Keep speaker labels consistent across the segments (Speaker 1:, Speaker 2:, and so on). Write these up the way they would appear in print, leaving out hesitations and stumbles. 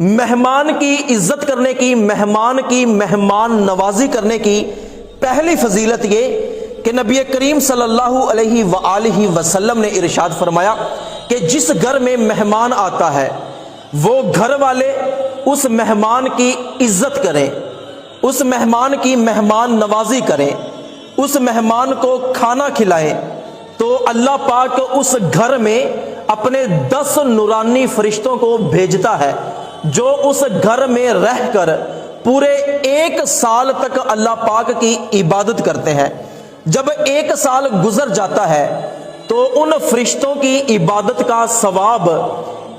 Speaker 1: مہمان کی عزت کرنے کی، مہمان نوازی کرنے کی پہلی فضیلت یہ کہ نبی کریم صلی اللہ علیہ وآلہ وسلم نے ارشاد فرمایا کہ جس گھر میں مہمان آتا ہے وہ گھر والے اس مہمان کی عزت کریں، اس مہمان کی مہمان نوازی کریں، اس مہمان کو کھانا کھلائیں، تو اللہ پاک اس گھر میں اپنے 10 نورانی فرشتوں کو بھیجتا ہے جو اس گھر میں رہ کر پورے 1 سال تک اللہ پاک کی عبادت کرتے ہیں۔ جب 1 سال گزر جاتا ہے تو ان فرشتوں کی عبادت کا ثواب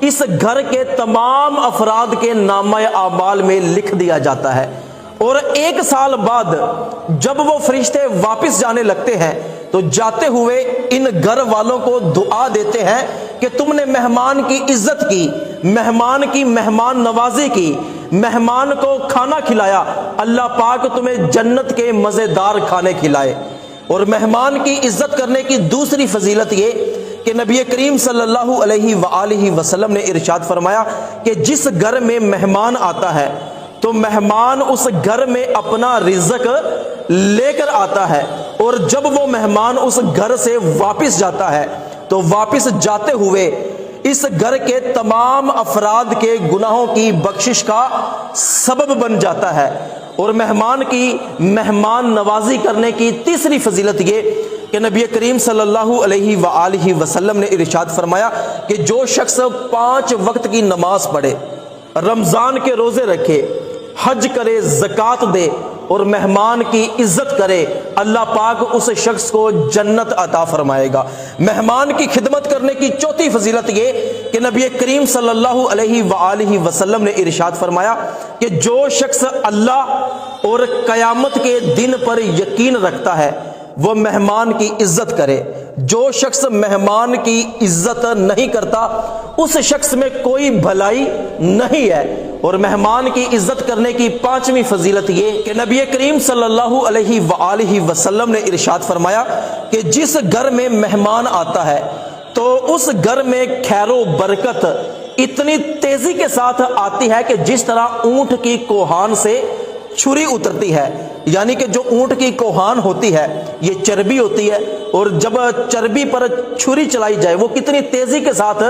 Speaker 1: اس گھر کے تمام افراد کے نامہ اعمال میں لکھ دیا جاتا ہے، اور 1 سال بعد جب وہ فرشتے واپس جانے لگتے ہیں تو جاتے ہوئے ان گھر والوں کو دعا دیتے ہیں کہ تم نے مہمان کی عزت کی، مہمان کی مہمان نوازی کی، مہمان کو کھانا کھلایا، اللہ پاک تمہیں جنت کے مزیدار کھانے کھلائے۔ اور مہمان کی عزت کرنے کی دوسری فضیلت یہ کہ نبی کریم صلی اللہ علیہ وآلہ وسلم نے ارشاد فرمایا کہ جس گھر میں مہمان آتا ہے تو مہمان اس گھر میں اپنا رزق لے کر آتا ہے، اور جب وہ مہمان اس گھر سے واپس جاتا ہے تو واپس جاتے ہوئے اس گھر کے تمام افراد کے گناہوں کی بخشش کا سبب بن جاتا ہے۔ اور مہمان کی مہمان نوازی کرنے کی تیسری فضیلت یہ کہ نبی کریم صلی اللہ علیہ وآلہ وسلم نے ارشاد فرمایا کہ جو شخص 5 وقت کی نماز پڑھے، رمضان کے روزے رکھے، حج کرے، زکوٰۃ دے اور مہمان کی عزت کرے، اللہ پاک اس شخص کو جنت عطا فرمائے گا۔ مہمان کی خدمت کرنے کی چوتھی فضیلت یہ کہ نبی کریم صلی اللہ علیہ وآلہ وسلم نے ارشاد فرمایا کہ جو شخص اللہ اور قیامت کے دن پر یقین رکھتا ہے وہ مہمان کی عزت کرے، جو شخص مہمان کی عزت نہیں کرتا اس شخص میں کوئی بھلائی نہیں ہے۔ اور مہمان کی عزت کرنے کی 5ویں فضیلت یہ کہ نبی کریم صلی اللہ علیہ وآلہ وسلم نے ارشاد فرمایا کہ جس گھر میں مہمان آتا ہے تو اس گھر میں خیر و برکت اتنی تیزی کے ساتھ آتی ہے کہ جس طرح اونٹ کی کوہان سے چھری اترتی ہے، یعنی کہ جو اونٹ کی کوہان ہوتی ہے یہ چربی ہوتی ہے، اور جب چربی پر چھری چلائی جائے وہ کتنی تیزی کے ساتھ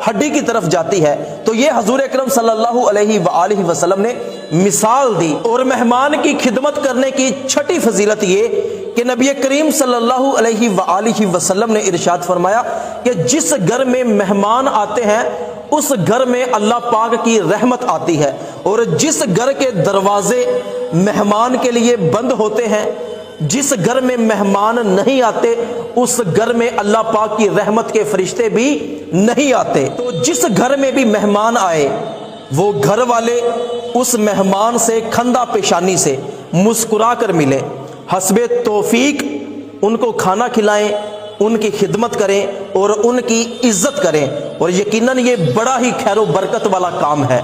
Speaker 1: ہڈی کی طرف جاتی ہے، تو یہ حضور اکرم صلی اللہ علیہ وآلہ وسلم نے مثال دی۔ اور مہمان کی خدمت کرنے کی 6ٹھی فضیلت یہ کہ نبی کریم صلی اللہ علیہ وآلہ وسلم نے ارشاد فرمایا کہ جس گھر میں مہمان آتے ہیں اس گھر میں اللہ پاک کی رحمت آتی ہے، اور جس گھر کے دروازے مہمان کے لیے بند ہوتے ہیں، جس گھر میں مہمان نہیں آتے اس گھر میں اللہ پاک کی رحمت کے فرشتے بھی نہیں آتے۔ تو جس گھر میں بھی مہمان آئے وہ گھر والے اس مہمان سے کھندا پیشانی سے مسکرا کر ملیں، حسب توفیق ان کو کھانا کھلائیں، ان کی خدمت کریں اور ان کی عزت کریں، اور یقیناً یہ بڑا ہی خیر و برکت والا کام ہے۔